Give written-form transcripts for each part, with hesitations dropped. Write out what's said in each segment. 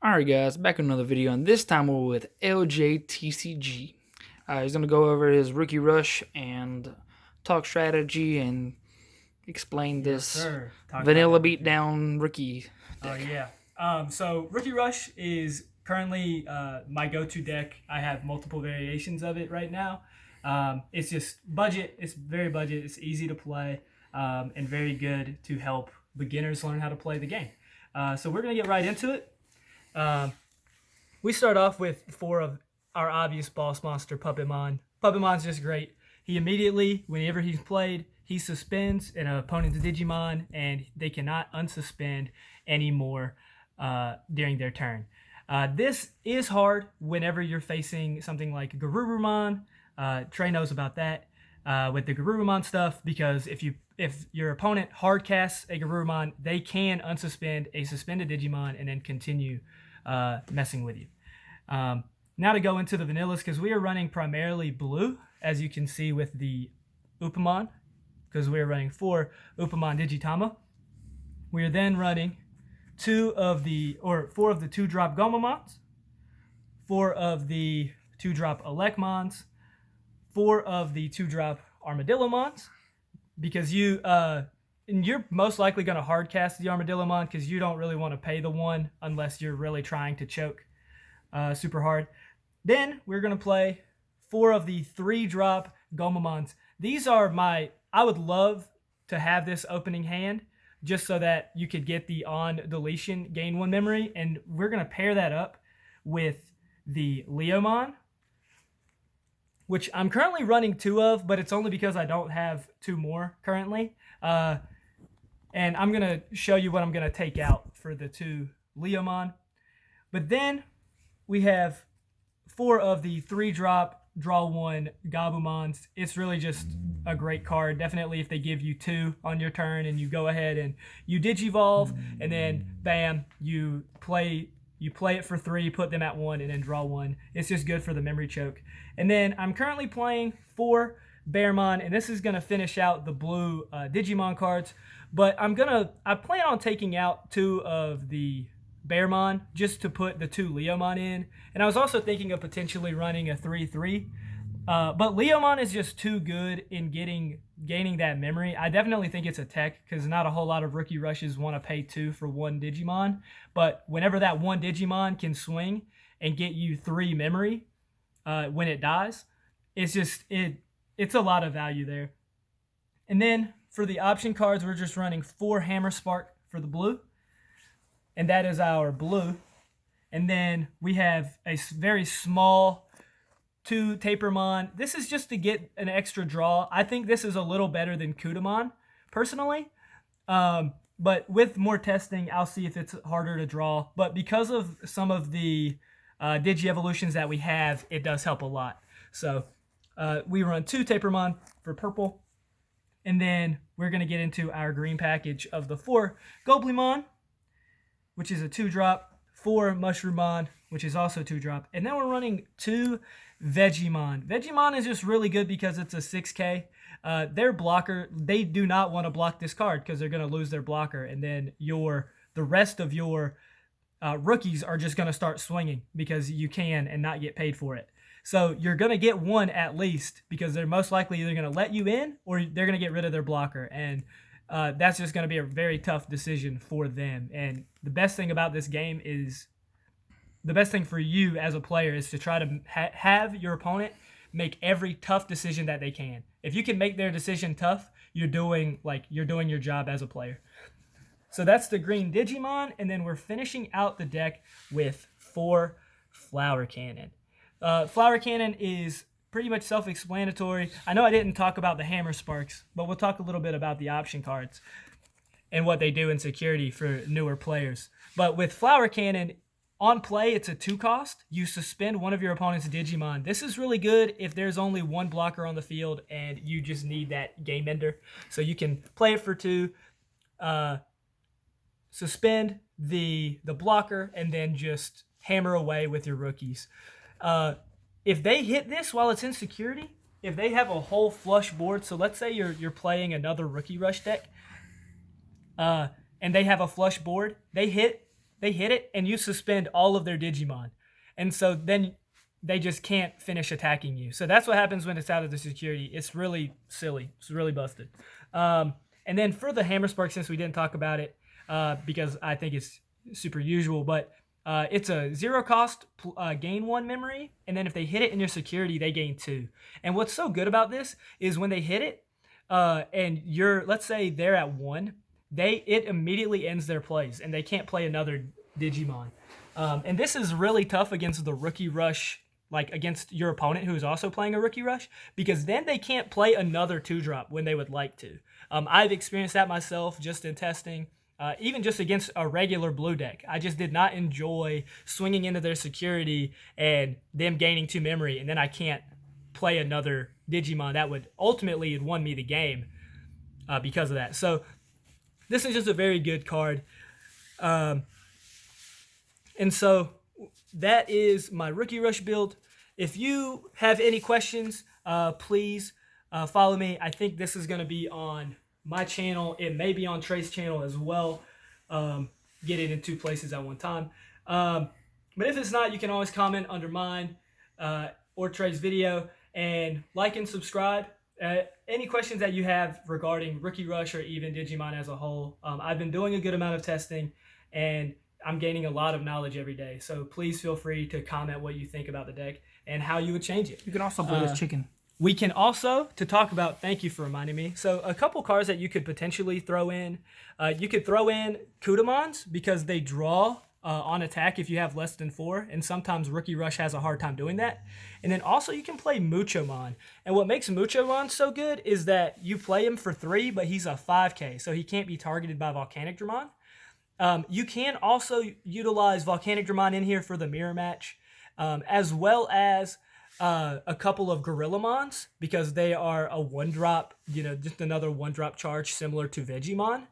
Alright guys, back with another video, and this time we're with TCG. He's going to go over his rookie rush and talk strategy and explain this vanilla beatdown rookie deck. Oh yeah. So Rookie Rush is currently my go-to deck. I have multiple variations of it right now. It's just budget. It's very budget. It's easy to play and very good to help beginners learn how to play the game. So we're going to get right into it. We start off with 4 of our obvious boss monster, Puppetmon. Puppetmon's just great. He immediately, whenever he's played, he suspends an opponent's Digimon, and they cannot unsuspend anymore during their turn. This is hard whenever you're facing something like Garurumon. Trey knows about that with the Garurumon stuff, because if your opponent hardcasts a Garurumon, they can unsuspend a suspended Digimon and then continue messing with you. Now to go into the vanillas, because we are running primarily blue, as you can see with the Upamon, because we are running 4 Upamon Digitama. We are then running 4 of the 2-drop Gomamons, 4 of the 2-drop Elecmons, 4 of the 2-drop Armadillomons, because you're most likely going to hardcast the Armadillomon because you don't really want to pay the 1 unless you're really trying to choke super hard. Then we're going to play 4 of the 3-drop Gomamons. These are I would love to have this opening hand just so that you could get the on deletion, gain 1 memory, and we're going to pair that up with the Leomon, which I'm currently running 2 of, but it's only because I don't have 2 more currently. And I'm going to show you what I'm going to take out for the 2 Leomon. But then we have 4 of the 3-drop draw 1 Gabumons. It's really just a great card. Definitely if they give you 2 on your turn and you go ahead and you Digivolve, and then bam, you play it for 3, put them at 1, and then draw 1. It's just good for the memory choke. And then I'm currently playing 4 Bearmon, and this is going to finish out the blue Digimon cards. But I plan on taking out 2 of the Bearmon just to put the 2 Leomon in. And I was also thinking of potentially running a 3-3. But Leomon is just too good in gaining that memory. I definitely think it's a tech, because not a whole lot of rookie rushes want to pay 2 for 1 Digimon. But whenever that 1 Digimon can swing and get you 3 memory when it dies, it's a lot of value there. And then for the option cards, we're just running 4 Hammer Spark for the blue, and that is our blue. And then we have a very small 2 Tapermon. This is just to get an extra draw. I think this is a little better than Kudamon, personally. But with more testing, I'll see if it's harder to draw. But because of some of the Digi-evolutions that we have, it does help a lot. So we run 2 Tapermon for purple. And then we're going to get into our green package of the 4 Goblimon, which is a 2-drop, 4 Mushroomon, which is also 2-drop. And then we're running 2 Vegemon. Vegemon is just really good because it's a 6K. Their blocker, they do not want to block this card because they're going to lose their blocker. And then the rest of your rookies are just going to start swinging because you can and not get paid for it. So you're going to get 1 at least, because they're most likely either going to let you in or they're going to get rid of their blocker. And that's just going to be a very tough decision for them. And the best thing about this game is, the best thing for you as a player is to try to have your opponent make every tough decision that they can. If you can make their decision tough, you're doing your job as a player. So that's the green Digimon, and then we're finishing out the deck with 4 Flower Cannon. Flower Cannon is pretty much self-explanatory. I know I didn't talk about the Hammer Sparks, but we'll talk a little bit about the option cards and what they do in security for newer players. But with Flower Cannon, on play, it's a 2 cost. You suspend one of your opponent's Digimon. This is really good if there's only 1 blocker on the field and you just need that game ender. So you can play it for 2, suspend the blocker, and then just hammer away with your rookies. If they hit this while it's in security, if they have a whole flush board, so let's say you're playing another Rookie Rush deck, and they have a flush board, they they hit it and you suspend all of their Digimon. And so then they just can't finish attacking you. So that's what happens when it's out of the security. It's really silly. It's really busted. And then for the Hammer Spark, since we didn't talk about it, because I think it's super usual, but it's a 0 cost gain 1 memory, and then if they hit it in your security, they gain 2. And what's so good about this is when they hit it, and let's say they're at 1, it immediately ends their plays, and they can't play another Digimon. And this is really tough against the Rookie Rush, like against your opponent who is also playing a Rookie Rush, because then they can't play another 2-drop when they would like to. I've experienced that myself just in testing. Even just against a regular blue deck. I just did not enjoy swinging into their security and them gaining 2 memory, and then I can't play another Digimon. That would ultimately have won me the game because of that. So this is just a very good card. And so that is my Rookie Rush build. If you have any questions, please follow me. I think this is going to be on my channel. It may be on Trey's channel as well. Get it in 2 places at one time. But if it's not, you can always comment under mine or Trey's video, and like and subscribe. Any questions that you have regarding Rookie Rush or even Digimon as a whole, I've been doing a good amount of testing, and I'm gaining a lot of knowledge every day. So please feel free to comment what you think about the deck and how you would change it. You can also play this chicken. We can also, to talk about, thank you for reminding me, so a couple cards that you could potentially throw in, you could throw in Kudamons because they draw on attack if you have less than 4, and sometimes Rookie Rush has a hard time doing that. And then also you can play Muchomon, and what makes Muchomon so good is that you play him for 3, but he's a 5k, so he can't be targeted by Volcanic Dramon. You can also utilize Volcanic Dramon in here for the mirror match, as well as a couple of Gorillamons, because they are a 1-drop, just another 1-drop charge similar to Vegemon.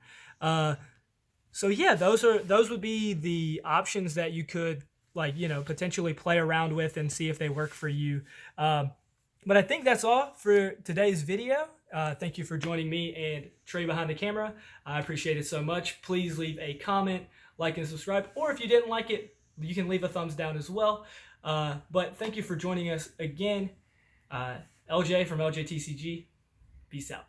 So yeah, those would be the options that you could potentially play around with and see if they work for you. But I think that's all for today's video. Thank you for joining me and Trey behind the camera. I appreciate it so much. Please leave a comment, like, and subscribe. Or if you didn't like it, you can leave a thumbs down as well. But thank you for joining us again. LJ from LJ TCG. Peace out.